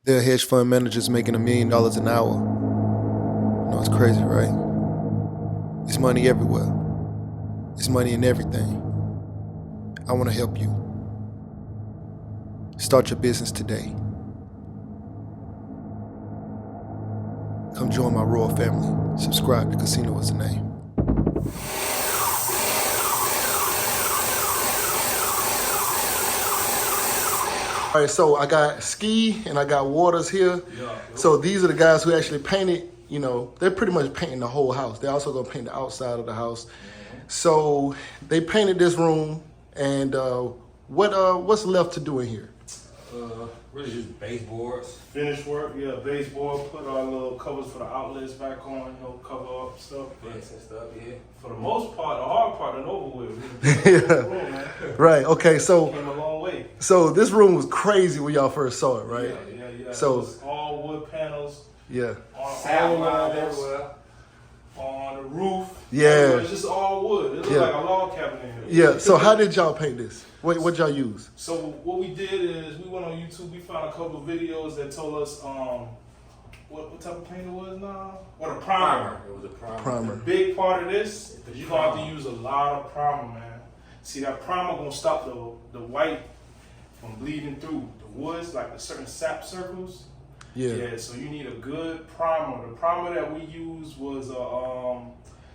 There are hedge fund managers making $1 million an hour. You know, it's crazy, right? It's money everywhere. It's money in everything. I want to help you. Start your business today. Come join my royal family. Subscribe to Casino is the name. All right, so I got Ski and I got Waters here. So these are the guys who actually painted, you know, they're pretty much painting the whole house. They're also gonna paint the outside of the house. So they painted this room, and what's left to do in here? Really just baseboards. Finish work, yeah, baseboard, put our little covers for the outlets back on, you know, cover up stuff. Vents and stuff, yeah. For the most part, the hard part is over with. Room, man. Right, okay, so Came a long way. so this room was crazy when y'all first saw it, right? Yeah. So- it was all wood panels. Yeah. On Sap all lines walls, everywhere. on the roof. Yeah. Everywhere. It's just all wood. It looked Yeah. like a log cabin in here. Yeah, so how did y'all paint this? What y'all use? So what we did is we went on YouTube. We found a couple of videos that told us what type of paint it was now. What a primer. It was a primer. Primer. The big part of this, The you're gonna have primer. to use a lot of primer, man. See, that primer gonna stop the white from bleeding through the woods, like the certain sap circles. Yeah. So you need a good primer. The primer that we used was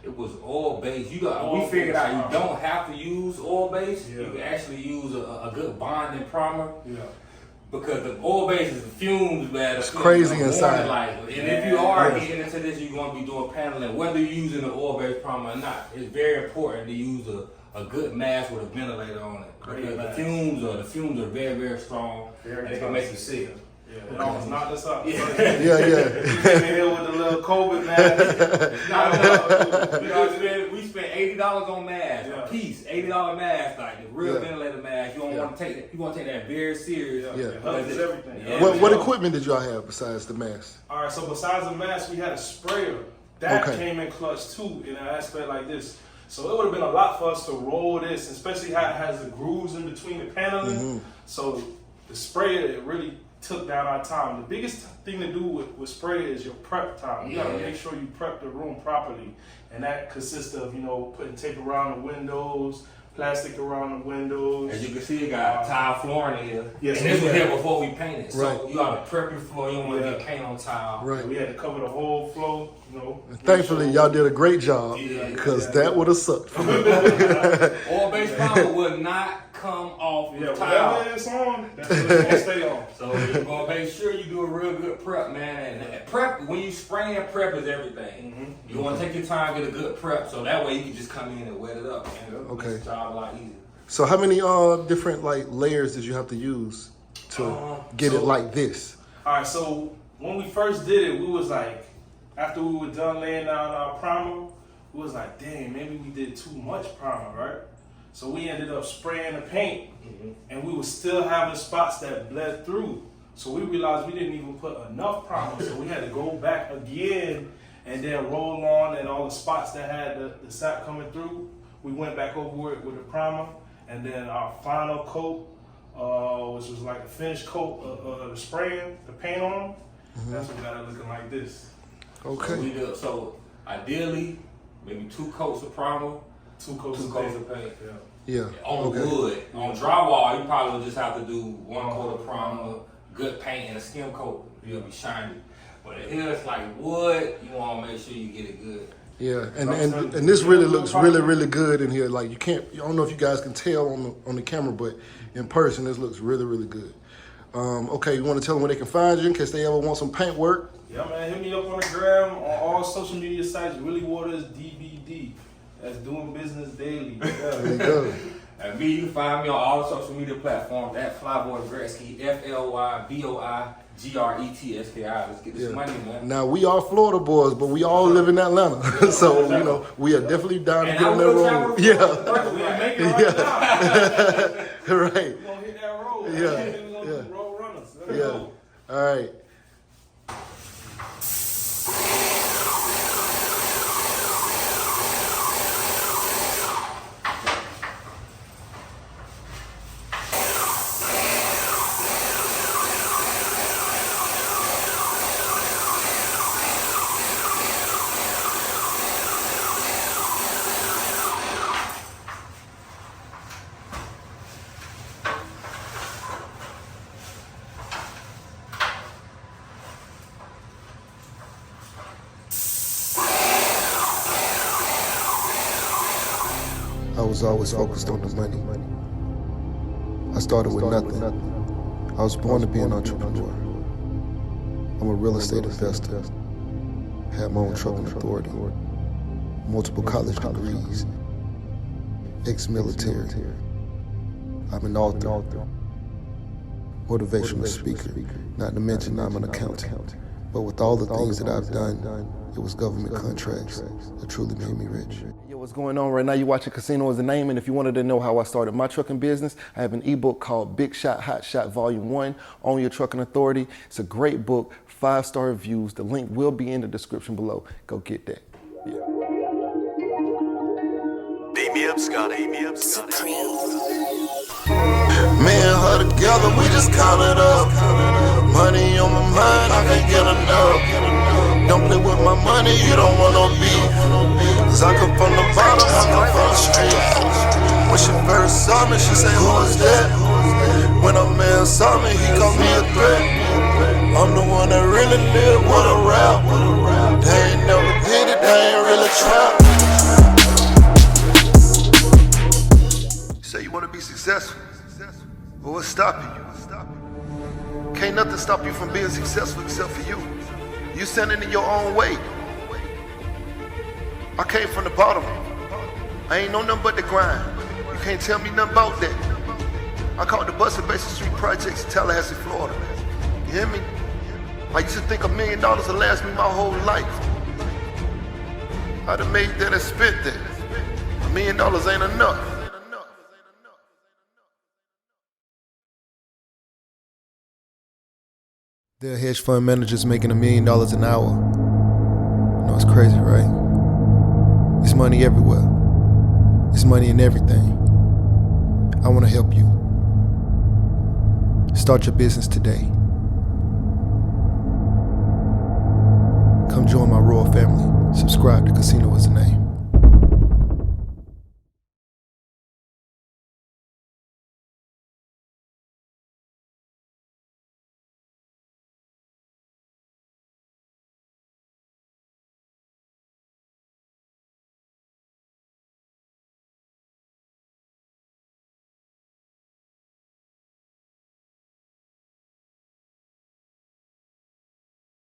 It was oil based. We Oil figured based out you primer. don't have to use oil based. Yeah. You can actually use a good bonding primer yeah. because the oil based is the fumes, man. It's crazy inside. And if you are Yes. getting into this, you're going to be doing paneling. Whether you're using an oil based primer or not, it's very important to use a good mask with a ventilator on it. Great Because mask. the fumes are very, very strong. Very and it can make you sick. Yeah, it almost knocked us out. Yeah. Yeah, yeah. We came in here with the little COVID mask. We spent $80 on masks, Yeah. a piece, $80 mask, like the real Yeah. ventilator mask. You don't Yeah. want to take that. You want to take that very serious. Yeah. Yeah. It helps everything. Yeah. What equipment did y'all have besides the mask? All right, so besides the mask, we had a sprayer. That Okay. came in clutch too, in an aspect like this. So it would have been a lot for us to roll this, especially how it has the grooves in between the paneling. Mm-hmm. So the sprayer, it really took down our time. The biggest thing to do with sprayer is your prep time. You gotta Yeah. make sure you prep the room properly. And that consists of, you know, putting tape around the windows, plastic around the windows. As you can see, it got tile flooring here. Yes, and this was yeah. here before we painted. So Right. you gotta prep your floor. You don't want to Yeah. get paint on tile. Right. We had to cover the whole floor, you know. Thankfully, y'all did a great job, Yeah. because that would have sucked for me. Oil-based primer would not come off Yeah, with tile. whatever it's on, that's what it's gonna stay on. So you're gonna make sure you do a real good prep, man. And prep, when you spray and prep is everything. You want to take your time, get a good prep, so that way you can just come in and wet it up, and it'll Okay. make the job a lot easier. So how many different like layers did you have to use to get it like this? All right, so when we first did it, we was like, after we were done laying down our primer, we was like, dang, maybe we did too much primer, right? So we ended up spraying the paint, and we were still having spots that bled through. So we realized we didn't even put enough primer, so we had to go back again and then roll on, and all the spots that had the sap coming through, we went back over it with the primer, and then our final coat, which was like a finished coat of the spraying, the paint on them, that's what got it looking like this. Okay. So ideally, maybe 2 coats of primer, Two coats 2 of coats paint. of paint. Yeah. Yeah. On Okay. wood, on drywall, you probably would just have to do 1 coat of primer, good paint, and a skim coat. It'll be shiny. But here it's like wood. You want to make sure you get it good. Yeah, and this really looks really good in here. Like I don't know if you guys can tell on the camera, but in person this looks really good. Okay, you want to tell them where they can find you in case they ever want some paint work? Yeah, man, hit me up on the gram, on all social media sites, Really Waters DBD. That's doing business daily. There you Yeah. go. And me, you can find me on all the social media platforms at Flyboy Gretzky, FLYBOIGRETSKI. Let's get this Yeah. money, man. Now we are Florida boys, but we all live in Atlanta, so you know we are definitely down to And get I on that will road. travel Yeah, We ain't making it right now. right. We gonna hit that road. Yeah, We gonna do yeah. road runners. Let's Yeah. go. All right. I was always focused on the money. I started with nothing. I was born to be an entrepreneur. I'm a real estate investor. Had my own trucking authority. Multiple college degrees. Ex-military. I'm an author. Motivational speaker. Not to mention I'm an accountant. But with all the things that I've done, it was government contracts that truly made me rich. Yo, what's going on right now? You're watching Casino is the Name, and if you wanted to know how I started my trucking business, I have an ebook called Big Shot, Hot Shot Volume 1, Own Your Trucking Authority. It's a great book, 5-star reviews. The link will be in the description below. Go get that. Yeah. Beat me up, Scott. Beat me up, Scott. Me and her together, we just count it up. Money on my mind, I can't get enough. Don't play with my money, you don't want no beef. Cause I come from the bottom, I come from the street. When she first saw me, she say, who is that? When a man saw me, he called me a threat. I'm the one that really live with a rap. They ain't never did it, they ain't really trap. You say you want to be successful, but what's stopping you? Can't nothing stop you from being successful except for you. You standing in your own way. I came from the bottom. I ain't know nothing but the grind. You can't tell me nothing about that. I caught the bus at Basin Street Projects in Tallahassee, Florida. You hear me? I used to think $1 million would last me my whole life. I'd have made that and spent that. $1 million ain't enough. There are hedge fund managers making $1 million an hour. You know, it's crazy, right? It's money everywhere. It's money in everything. I want to help you. Start your business today. Come join my royal family. Subscribe to Casino is the Name.